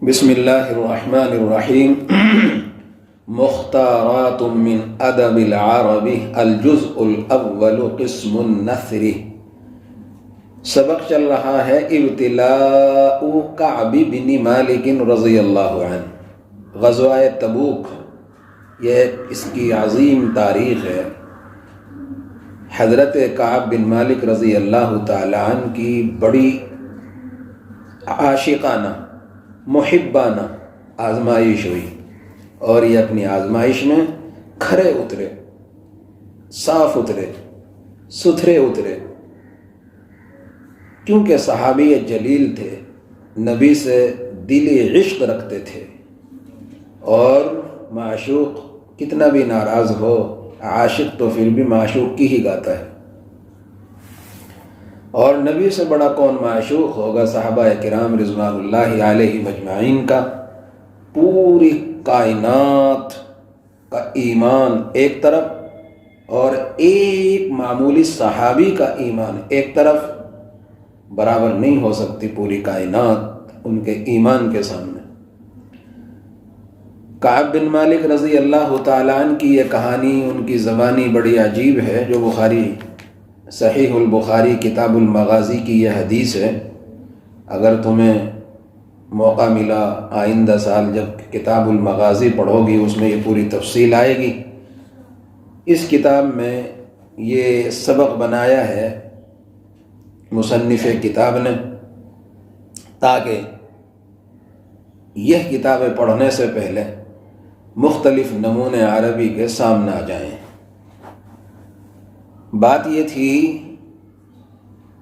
بسم اللہ الرحمن الرحیم مختارات من ادب العرب الجزء الاول قسم النثر۔ سبق چل رہا ہے ابتلاء کعب بن مالک رضی اللہ عنہ، غزوہ تبوک، یہ اس کی عظیم تاریخ ہے۔ حضرت کعب بن مالک رضی اللہ تعالی عنہ کی بڑی عاشقانہ محبانہ آزمائش ہوئی، اور یہ اپنی آزمائش میں کھرے اترے، صاف اترے، ستھرے اترے، کیونکہ صحابی جلیل تھے، نبی سے دلی عشق رکھتے تھے، اور معشوق کتنا بھی ناراض ہو، عاشق تو پھر بھی معشوق کی ہی گاتا ہے، اور نبی سے بڑا کون معشوق ہوگا؟ صحابہ کرام رضوان اللہ علیہ مجمعین کا۔ پوری کائنات کا ایمان ایک طرف اور ایک معمولی صحابی کا ایمان ایک طرف، برابر نہیں ہو سکتی پوری کائنات ان کے ایمان کے سامنے۔ کعب بن مالک رضی اللہ تعالیٰ عنہ کی یہ کہانی، ان کی زبانی بڑی عجیب ہے، جو بخاری صحیح البخاری کتاب المغازی کی یہ حدیث ہے۔ اگر تمہیں موقع ملا آئندہ سال جب کتاب المغازی پڑھو گی، اس میں یہ پوری تفصیل آئے گی۔ اس کتاب میں یہ سبق بنایا ہے مصنف کتاب نے، تاکہ یہ کتابیں پڑھنے سے پہلے مختلف نمونے عربی کے سامنے آ جائیں۔ بات یہ تھی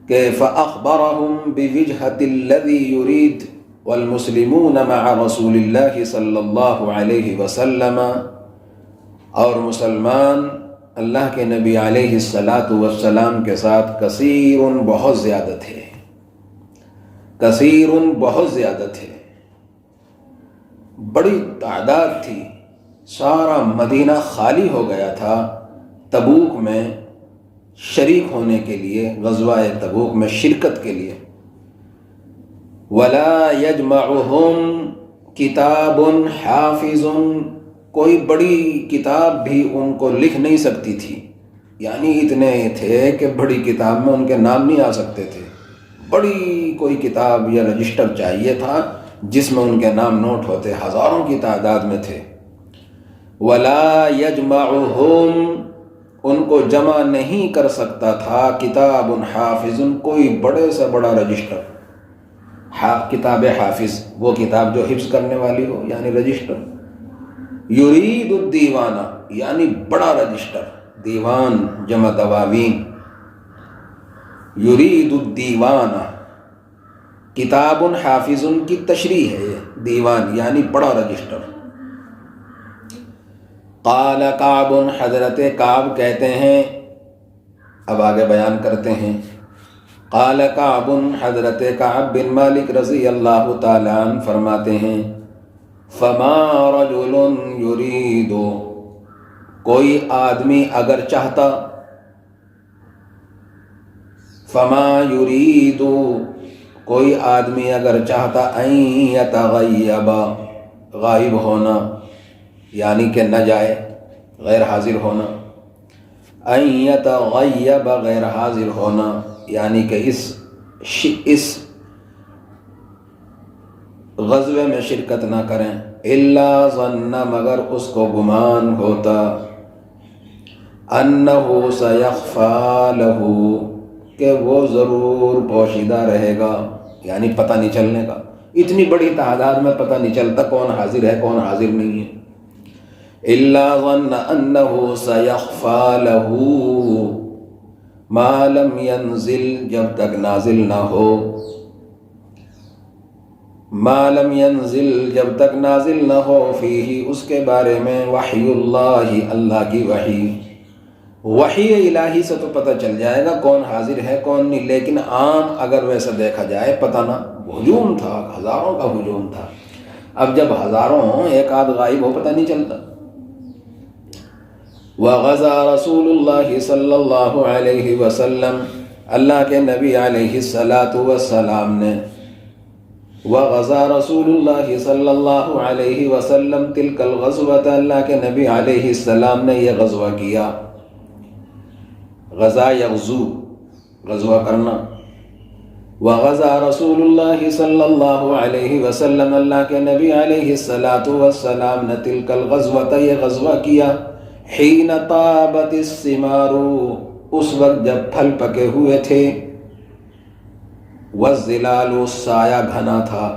کہ فَأَخْبَرَهُمْ بِوِجْهَةِ الَّذِي يُرِيدُ وَالْمُسْلِمُونَ مَعَ رَسُولِ اللَّهِ صلی اللہ علیہ وسلم، اور مسلمان اللہ کے نبی علیہ السلام کے ساتھ کثیر بہت زیادہ تھے، کثیر بہت زیادہ تھے، بڑی تعداد تھی۔ سارا مدینہ خالی ہو گیا تھا تبوک میں شریک ہونے کے لیے، غزوہ تبوک میں شرکت کے لیے۔ وَلَا يَجْمَعُهُمْ كِتَابٌ حَافِظٌ، کوئی بڑی کتاب بھی ان کو لکھ نہیں سکتی تھی، یعنی اتنے تھے کہ بڑی کتاب میں ان کے نام نہیں آ سکتے تھے۔ بڑی کوئی کتاب یا رجسٹر چاہیے تھا جس میں ان کے نام نوٹ ہوتے، ہزاروں کی تعداد میں تھے۔ وَلَا يَجْمَعُهُمْ، ان کو جمع نہیں کر سکتا تھا، کتاب حافظ، کوئی بڑے سے بڑا رجسٹر، کتاب حافظ، وہ کتاب جو حفظ کرنے والی ہو، یعنی رجسٹر۔ یرید الدیوانہ، یعنی بڑا رجسٹر، دیوان جمع دواوین، یرید الدیوانہ، کتاب حافظ کی تشریح ہے یہ، دیوان یعنی بڑا رجسٹر۔ قال کعب، حضرت کعب کہتے ہیں، اب آگے بیان کرتے ہیں۔ قال کعب، حضرت کعب بن مالک رضی اللہ تعالی عنہ فرماتے ہیں، فما رجل یرید، کوئی آدمی اگر چاہتا، فما یرید، کوئی آدمی اگر چاہتا، ان یتغیب، غائب ہونا یعنی کہ نہ جائے، غیر حاضر ہونا، ان یتغیب، غیر حاضر ہونا یعنی کہ اس غزوے میں شرکت نہ کریں، الا ظن، مگر اس کو گمان ہوتا، انہ سیخفی لہ، کہ وہ ضرور پوشیدہ رہے گا، یعنی پتہ نہیں چلنے کا۔ اتنی بڑی تعداد میں پتہ نہیں چلتا کون حاضر ہے کون حاضر نہیں ہے۔ الا ظن انہ سیخفی لہ ما لم ینزل، جب تک نازل نہ ہو، ما لم ینزل، جب تک نازل نہ ہو، فیہ، اس کے بارے میں، وحی اللہ، اللہ کی وحی الہی سے تو پتہ چل جائے گا کون حاضر ہے کون نہیں، لیکن عام اگر ویسا دیکھا جائے پتہ نہ، ہجوم تھا، ہزاروں کا ہجوم تھا۔ اب جب ہزاروں ہوں، ایک آدھ غائب ہو، پتہ نہیں چلتا۔ وغزا رسول اللہ صلی اللہ علیہ وسلم، اللہ کے نبی علیہ السلام نے وغزا رسول اللہ صلی اللہ علیہ وسلم تلک الغزوۃ، اللہ کے نبی علیہ السلام نے یہ غزوہ کیا. غزا یغزو، غزوہ کرنا. وغزا رسول اللہ صلی اللہ علیہ وسلم، اللہ کے نبی علیہ السلام نے تلک الغزوۃ، یہ غزوہ کیا. حین طابت الثمار، اس وقت جب پھل پکے ہوئے تھے. والظلال، سایہ گھنا تھا،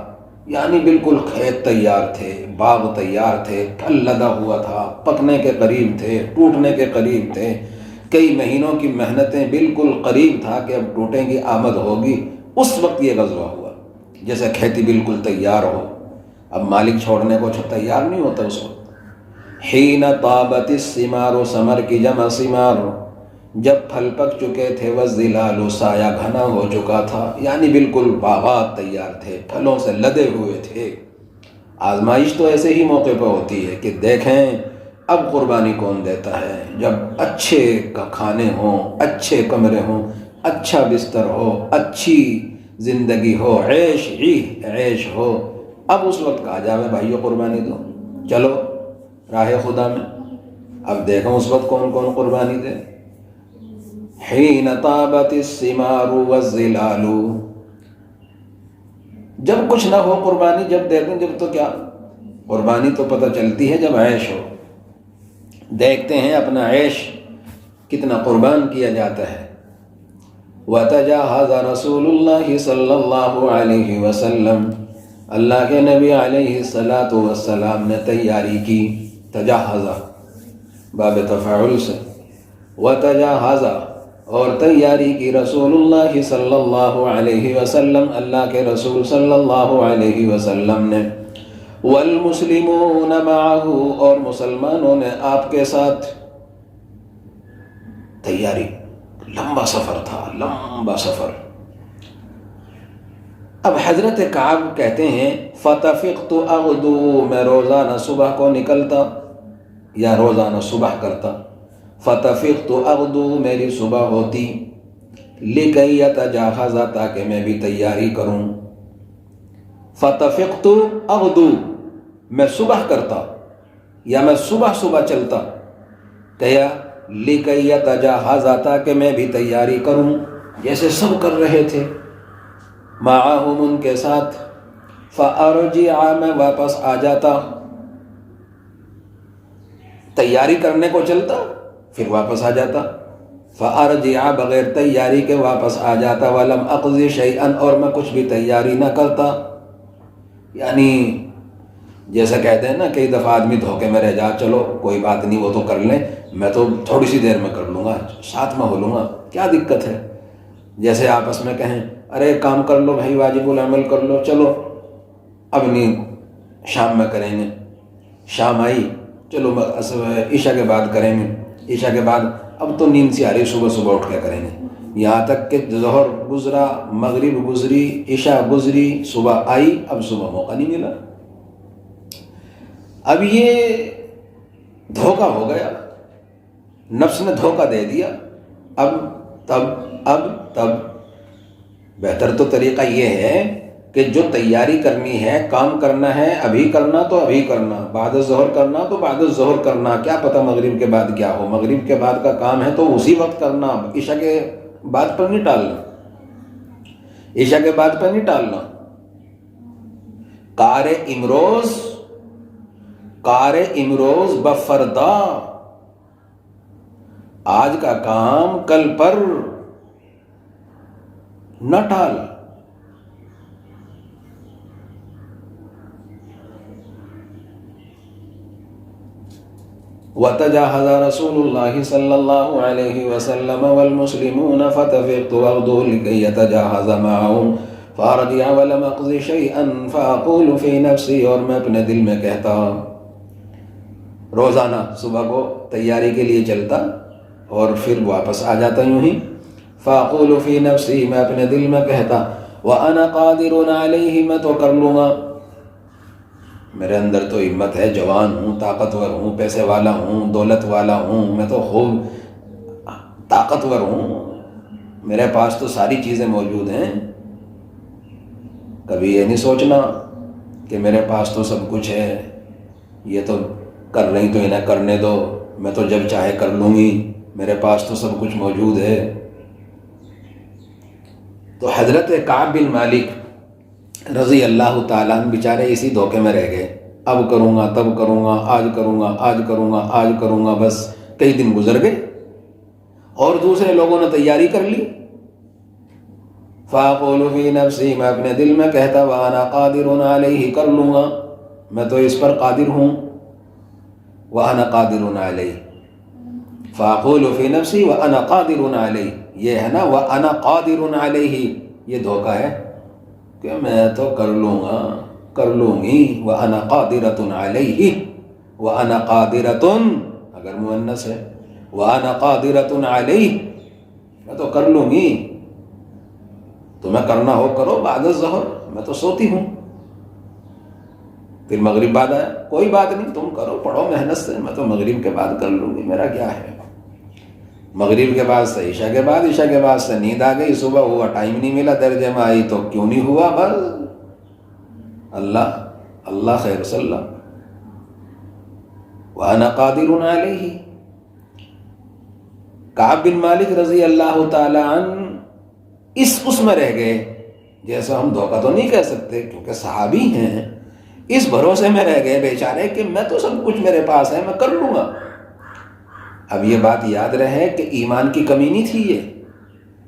یعنی بالکل کھیت تیار تھے، باغ تیار تھے، پھل لدا ہوا تھا، پکنے کے قریب تھے، ٹوٹنے کے قریب تھے. کئی مہینوں کی محنتیں، بالکل قریب تھا کہ اب ٹوٹیں گی، آمد ہوگی. اس وقت یہ غزوہ ہوا. جیسے کھیتی بالکل تیار ہو، اب مالک چھوڑنے کو تیار نہیں ہوتا اس وقت. حین طابت الثمار، ثمر کی جمع ثمار، جب پھل پک چکے تھے. والظلال، سایہ گھنا ہو چکا تھا، یعنی بالکل باغات تیار تھے، پھلوں سے لدے ہوئے تھے. آزمائش تو ایسے ہی موقع پہ ہوتی ہے کہ دیکھیں اب قربانی کون دیتا ہے. جب اچھے کھانے ہوں، اچھے کمرے ہوں، اچھا بستر ہو، اچھی زندگی ہو، عیش ہی عیش ہو، اب اس وقت کہا جاوے بھائیو قربانی دو، چلو راہ خدا میں. اب دیکھو اس وقت کون کون قربانی دے. حین طابت الثمار والظلال، جب کچھ نہ ہو قربانی جب دے دیں. جب تو کیا قربانی تو پتہ چلتی ہے جب عیش ہو. دیکھتے ہیں اپنا عیش کتنا قربان کیا جاتا ہے. وتجاہز رسول اللہ صلی اللہ علیہ وسلم، اللہ کے نبی علیہ السلام نے تیاری کی. تجاہز باب تفاعل سے، وتجاہز، اور تیاری کی رسول اللہ صلی اللہ علیہ وسلم، اللہ کے رسول صلی اللہ علیہ وسلم نے. والمسلمون معہ، اور مسلمانوں نے آپ کے ساتھ. تیاری، لمبا سفر تھا، لمبا سفر. اب حضرت کعب کہتے ہیں فتفقت اغدو، میں روزانہ صبح کو نکلتا یا روزانہ صبح کرتا. فتفقت اغدو، میری صبح ہوتی. لکی یتجاہز، تاکہ میں بھی تیاری کروں. فتفقت اغدو، میں صبح کرتا یا میں صبح صبح چلتا. کیا لکی یتجاہز، تاکہ میں بھی تیاری کروں، جیسے سب کر رہے تھے. معاہم، ان کے ساتھ. فارجع، میں واپس آ جاتا. تیاری کرنے کو چلتا پھر واپس آ جاتا. فارجع، بغیر تیاری کے واپس آ جاتا. ولم اقض شیئا، اور میں کچھ بھی تیاری نہ کرتا. یعنی جیسا کہتے ہیں نا کئی دفعہ آدمی دھوکے میں رہ جا، چلو کوئی بات نہیں وہ تو کر لیں، میں تو تھوڑی سی دیر میں کر لوں گا، ساتھ میں ہو لوں گا، کیا دقت ہے. جیسے آپس میں کہیں ارے کام کر لو بھائی، واجب العمل کر لو، چلو اب نہیں شام میں کریں گے. شام آئی، چلو عشاء کے بعد کریں گے. عشاء کے بعد اب تو نیند سے آ رہی، صبح صبح اٹھ کے کریں گے. یہاں تک کہ ظہر گزرا، مغرب گزری، عشاء گزری، صبح آئی، اب صبح موقع نہیں ملا. اب یہ دھوکہ ہو گیا، نفس نے دھوکہ دے دیا. اب تب بہتر تو طریقہ یہ ہے کہ جو تیاری کرنی ہے، کام کرنا ہے، ابھی کرنا تو ابھی کرنا، بعد الظہر کرنا تو بعد الظہر کرنا. کیا پتہ مغرب کے بعد کیا ہو، مغرب کے بعد کا کام ہے تو اسی وقت کرنا. عشاء کے بعد پر نہیں ٹالنا، عشاء کے بعد پر نہیں ٹالنا. کار امروز بفردا، آج کا کام کل پر نہ ٹال. وتجاهز رسول الله صلى الله عليه وسلم والمسلمون فتفقت أغدو لكي يتجاهز معهم فأرجع ولم أقض شيئا فأقول في نفسي، اور میں اپنے دل میں کہتا، روزانہ صبح کو تیاری کے لیے چلتا اور پھر واپس آ جاتا یوں ہی. فأقول في نفسي، میں اپنے دل میں کہتا، وأنا قادر عليه، میں تو کر لوں گا، میرے اندر تو ہمت ہے، جوان ہوں، طاقتور ہوں، پیسے والا ہوں، دولت والا ہوں، میں تو خوب طاقتور ہوں، میرے پاس تو ساری چیزیں موجود ہیں. کبھی یہ نہیں سوچنا کہ میرے پاس تو سب کچھ ہے، یہ تو کر رہی تو انہیں کرنے دو، میں تو جب چاہے کر لوں گی، میرے پاس تو سب کچھ موجود ہے۔ تو حضرت کعب بن مالک رضی اللہ تعالیٰ عنہ بیچارے اسی دھوکے میں رہ گئے، اب کروں گا، تب کروں گا، آج کروں گا، آج کروں گا، آج کروں گا، بس کئی دن گزر گئے اور دوسرے لوگوں نے تیاری کر لی۔ فَأَقُولُ فِي نَفْسِي، میں اپنے دل میں کہتا، وَأَنَا قَادِرٌ عَلَيْهِ، کر لوں گا، میں تو اس پر قادر ہوں، وَأَنَا قَادِرٌ عَلَيْهِ، فَأَقُولُ فِي نَفْسِي وَأَنَا قَادِرٌ عَلَيْهِ، یہ ہے نا وَأَنَا قَادِرٌ عَلَيْهِ، یہ دھوکہ ہے کہ میں تو کر لوں گا، کر لوں گی، وَأَنَا قَادِرَةٌ عَلَيْهِ، وَأَنَا قَادِرَةٌ اگر مؤنث ہے، وَأَنَا قَادِرَةٌ عَلَيْهِ، میں تو کر لوں گی، تمہیں کرنا ہو کرو، بعد الظہر میں تو سوتی ہوں، پھر مغرب بعد آیا، کوئی بات نہیں، تم کرو، پڑھو محنت سے، میں تو مغرب کے بعد کر لوں گی، میرا کیا ہے۔ مغرب کے بعد سے عشاء کے بعد، عشاء کے بعد سے نیند آ گئی، صبح ہوا ٹائم نہیں ملا، درجے میں آئی تو کیوں نہیں ہوا، بس اللہ خیر صلی اللہ، وَأَنَا قَادِرٌ عَلَيْهِ۔ کعب بن مالک رضی اللہ تعالی عنہ اس میں رہ گئے، جیسا ہم دھوکہ تو نہیں کہہ سکتے کیونکہ صحابی ہیں، اس بھروسے میں رہ گئے بیچارے کہ میں تو سب کچھ میرے پاس ہے، میں کر لوں گا۔ اب یہ بات یاد رہے کہ ایمان کی کمی نہیں تھی، یہ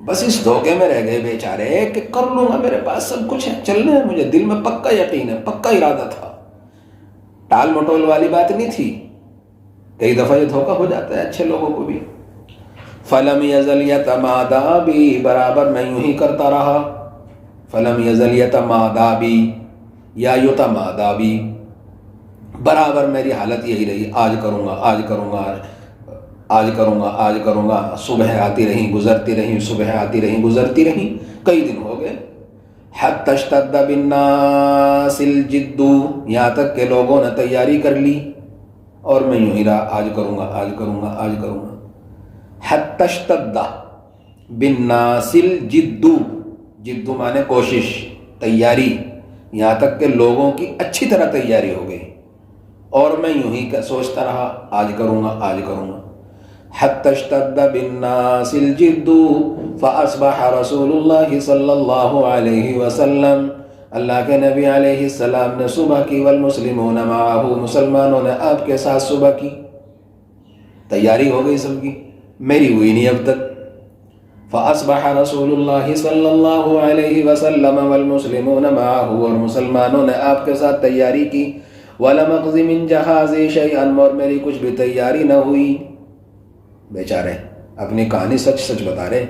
بس اس دھوکے میں رہ گئے بیچارے کہ کر لوں گا، میرے پاس سب کچھ ہے، چلنا ہے مجھے، دل میں پکا یقین ہے، پکا ارادہ تھا، ٹال مٹول والی بات نہیں تھی۔ کئی دفعہ یہ دھوکہ ہو جاتا ہے اچھے لوگوں کو بھی۔ فَلَمْ يَزَلْ يَتَمَادَىٰ بِي، برابر میں یوں ہی کرتا رہا، فَلَمْ يَزَلْ يَتَمَادَىٰ بِي یا يُتَمَادَىٰ بِي، برابر میری حالت یہی رہی، آج کروں گا، آج کروں گا، آج کروں گا، آج کروں گا، صبح آتی رہیں گزرتی رہیں، صبح آتی رہیں گزرتی رہیں، کئی دن ہو گئے، حَتَّى اشْتَدَّ بِالنَّاسِ الْجِدُّ، یہاں تک کہ لوگوں نے تیاری کر لی اور میں یوں ہی رہا، آج کروں گا، آج کروں گا، آج کروں گا۔ حَتَّى اشْتَدَّ بِالنَّاسِ الْجِدُّ، جد مانے کوشش، تیاری، یہاں تک کہ لوگوں کی اچھی طرح تیاری ہو گئی اور میں یوں ہی سوچتا رہا، آج کروں گا، آج کروں گا۔ حَتَّى اشْتَدَّ بِالنَّاسِ الْجِدُّ فَأَصْبَحَ رَسُولُ اللَّهِ صلی اللہ علیہ وسلم، اللہ کے نبی علیہ السلام نے صبح کی، والمسلمون معه، مسلمانوں نے آپ کے ساتھ صبح کی، تیاری ہو گئی سب کی، میری ہوئی نہیں اب تک۔ فَأَصْبَحَ رَسُولُ اللَّهِ صلی اللہ علیہ وسلم والمسلمون معه، اور مسلمانوں نے آپ کے ساتھ تیاری کی، وَلَمْ أَقْضِ مِنْ جَهَازِي شَيْئًا، اور میری کچھ بھی تیاری نہ ہوئی۔ بیچارے اپنی کہانی سچ سچ بتا رہے،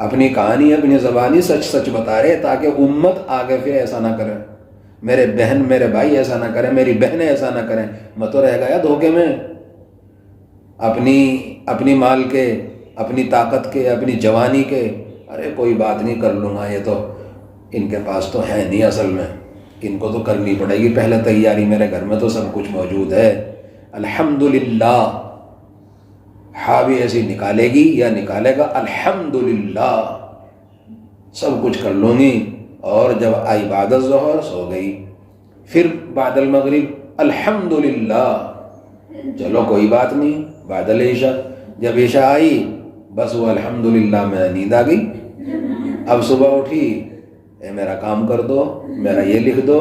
اپنی کہانی اپنی زبانی سچ سچ بتا رہے تاکہ امت آگے پھر ایسا نہ کرے، میرے بہن میرے بھائی ایسا نہ کریں، میری بہنیں ایسا نہ کریں، میں تو رہ گیا دھوکے میں، اپنی مال کے، اپنی طاقت کے، اپنی جوانی کے، ارے کوئی بات نہیں، کر لوں گا، یہ تو ان کے پاس تو ہے نہیں، اصل میں ان کو تو کرنی پڑے گی پہلے تیاری، میرے گھر میں تو سب کچھ موجود ہے، الحمدللہ، ہاں بھی ایسی نکالے گی یا نکالے گا، الحمدللہ سب کچھ کر لوں گی، اور جب آئی بعد الظہر سو گئی، پھر بعد المغرب الحمدللہ، چلو کوئی بات نہیں، بعد العشاء، جب عشاء آئی بس وہ الحمدللہ میں نیند آ گئی، اب صبح اٹھی، اے میرا کام کر دو، میرا یہ لکھ دو،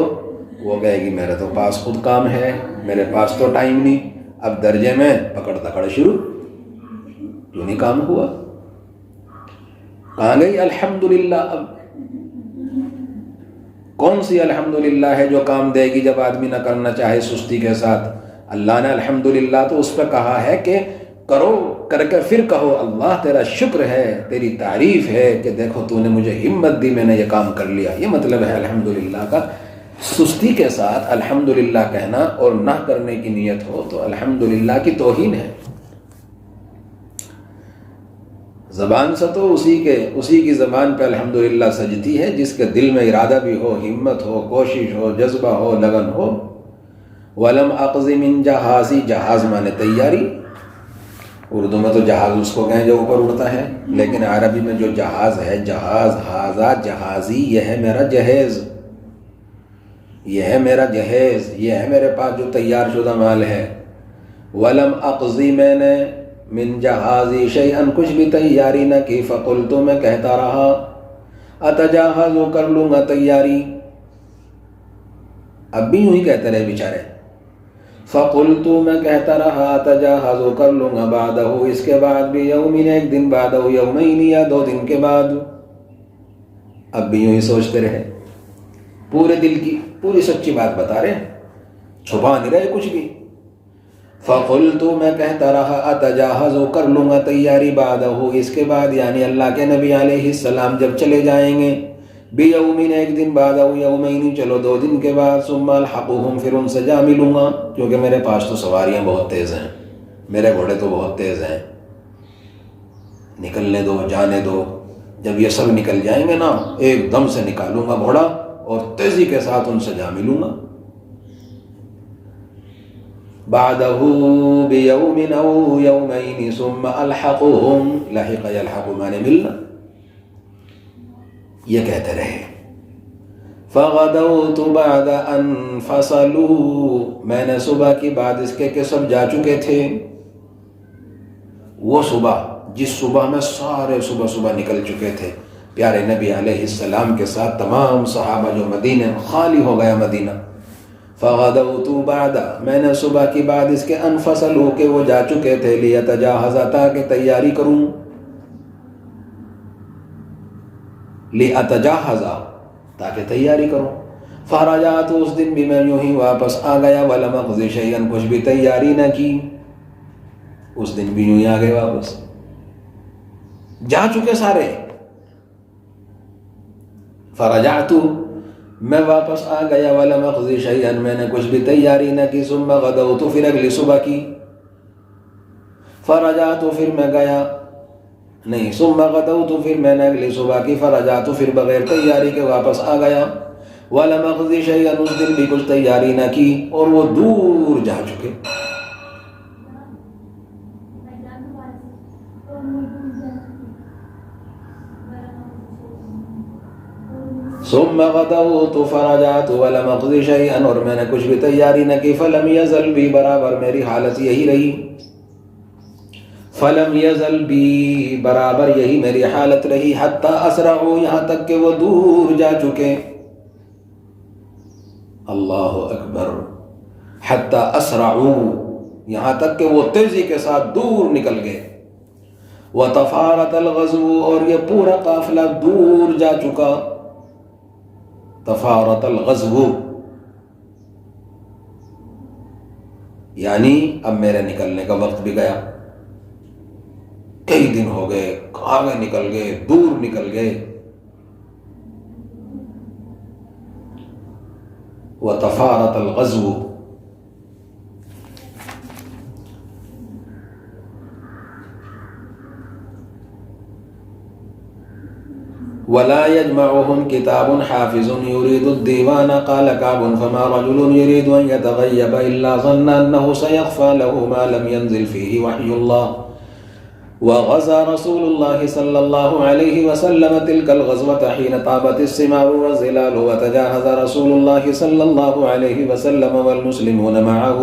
وہ کہے گی میرے تو پاس خود کام ہے، میرے پاس تو ٹائم نہیں، اب درجے میں پکڑ تکڑ شروع، کیوں نہیں کام ہوا، کہاں گئی الحمدللہ؟ اب کون سی الحمدللہ ہے جو کام دے گی جب آدمی نہ کرنا چاہے سستی کے ساتھ؟ اللہ نے الحمدللہ تو اس پہ کہا ہے کہ کرو، کر کے پھر کہو اللہ تیرا شکر ہے، تیری تعریف ہے کہ دیکھو تو نے مجھے ہمت دی، میں نے یہ کام کر لیا، یہ مطلب ہے الحمدللہ کا۔ سستی کے ساتھ الحمدللہ کہنا اور نہ کرنے کی نیت ہو تو الحمدللہ کی توہین ہے۔ زبان سے تو اسی کی زبان پہ الحمدللہ سجتی ہے جس کے دل میں ارادہ بھی ہو، ہمت ہو، کوشش ہو، جذبہ ہو، لگن ہو۔ وَلَمْ أَقْضِ مِنْ جَهَازِي، جہاز مانے تیاری، اردو میں تو جہاز اس کو کہیں جو اوپر اڑتا ہے، لیکن عربی میں جو جہاز ہے، جہاز، ہاذا جہازی، یہ ہے میرا جہیز، یہ ہے میرا جہیز، یہ ہے میرے پاس جو تیار شدہ مال ہے۔ ولم اقضی، میں نے من جہازی شیئن، کچھ بھی تیاری نہ کی، فقلت، میں کہتا رہا، اتجہز، کر لوں گا تیاری، اب بھی یوں ہی کہتے رہے بیچارے، فقلت، میں کہتا رہا، اتجہز، کر لوں گا، بعدہ، اس کے بعد بھی، یومین، ایک دن، بعدہ، یومین، یا 2 دن کے بعد، اب بھی یوں ہی سوچتے رہے، پورے دل کی پوری سچی بات بتا رہے، چھپا نہیں رہے کچھ بھی۔ فقلت، میں کہتا رہا، اتجہز، کر لوں گا تیاری، بعدہ، اس کے بعد، یعنی اللہ کے نبی علیہ السلام جب چلے جائیں گے، بیومین، ایک دن، بعدہ، یومین، چلو 2 دن کے بعد، ثم الحقہم، پھر ان سے جا ملوں گا، کیونکہ میرے پاس تو سواریاں بہت تیز ہیں، میرے گھوڑے تو بہت تیز ہیں، نکلنے دو، جانے دو، جب یہ سب نکل جائیں گے نا، ایک دم سے نکالوں گا گھوڑا اور تیزی کے ساتھ ان سے جا ملوں گا۔ بعدہ بیوم او یومین ثم الحقہم، لحق یلحق مانے ملنا، یہ کہتے رہے۔ فغدوت بعد ان فصلوا، میں نے صبح کی بعد اس کے کہ سب جا چکے تھے، وہ صبح جس صبح میں سارے صبح نکل چکے تھے، پیارے نبی علیہ السلام کے ساتھ تمام صحابہ جو مدینہ خالی ہو گیا مدینہ۔ فغدوت بعد، میں نے صبح کی بعد اس کے انفصلوا، کہ وہ جا چکے تھے، لیتجاہز، تاکہ تیاری کروں، لیتجاہز، تاکہ تیاری کروں۔ فرجعت، اس دن بھی میں یوں ہی واپس آ گیا، ولم اقض شیئا، کچھ بھی تیاری نہ کی، اس دن بھی یوں ہی آ گئے واپس، جا چکے سارے۔ فرجعت، میں واپس آ گیا، ولم اقض شیئا، میں نے کچھ بھی تیاری نہ کی، ثم غدوت، پھر اگلی صبح کی، فرجعت، پھر میں گیا، نہیں، ثم غدوت، پھر میں نے اگلی صبح کی، فرجعت، پھر بغیر تیاری کے واپس آ گیا، ولم اقض شیئا، اس دن بھی کچھ تیاری نہ کی، اور وہ دور جا چکے۔ ثم غدوت فرجعت ولم اقض شیئا، اور میں نے کچھ بھی تیاری نہ کی، فلم یزل بی، برابر میری حالت یہی رہی، فلم یزل بی، برابر یہی میری حالت رہی، حتی اسرعوا، یہاں تک کہ وہ دور جا چکے، اللہ اکبر، حتی اسرعوا، یہاں تک کہ وہ تیزی کے ساتھ دور نکل گئے، وتفارت الغزو، اور یہ پورا قافلہ دور جا چکا، تفارت الغزو، یعنی اب میرے نکلنے کا وقت بھی گیا، کئی دن ہو گئے، آگے نکل گئے، دور نکل گئے، وتفارت الغزو۔ ولا يجمعهم كتاب حافظ يريد الديوان، قال كعب، فما رجل يريد أن يتغيب إلا ظن أنه سيخفى له ما لم ينزل فيه وحي الله، وغزا رسول الله صلى الله عليه وسلم تلك الغزوة حين طابت الثمار والظلال، وتجاهز رسول الله صلى الله عليه وسلم والمسلمون معه،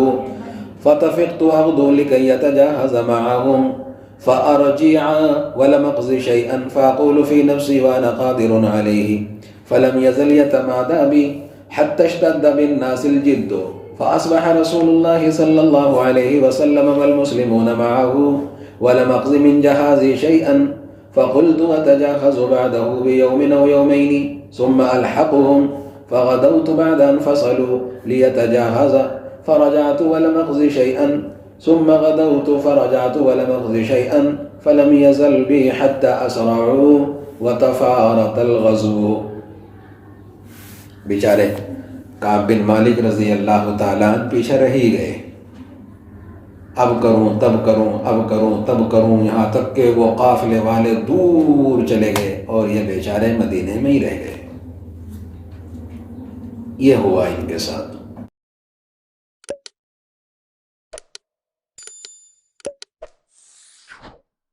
فتفقت أغدو لكي يتجاهز معهم، فأرجع ولم أقض شيئا، فأقول في نفسي وأنا قادر عليه، فلم يزل يتمادى بي حتى اشتد بالناس الجد، فأصبح رسول الله صلى الله عليه وسلم والمسلمون معه، ولم أقض من جهازي شيئا، فقلت أتجاهز بعده بيوم أو يومين ثم ألحقهم، فغدوت بعد أن فصلوا ليتجاهز، فرجعت ولم أقض شيئا، ثم غدوت فرجعت ولم أقض شيئا، فلم يزل بي حتى أسرعوا وتفارت الغزو۔ بیچارے کعب بن مالک رضی اللہ تعالیٰ پیچھے رہی گئے، اب کروں تب کروں، اب کروں تب کروں، یہاں تک کہ وہ قافلے والے دور چلے گئے اور یہ بیچارے مدینے میں ہی رہ گئے۔ یہ ہوا ان کے ساتھ۔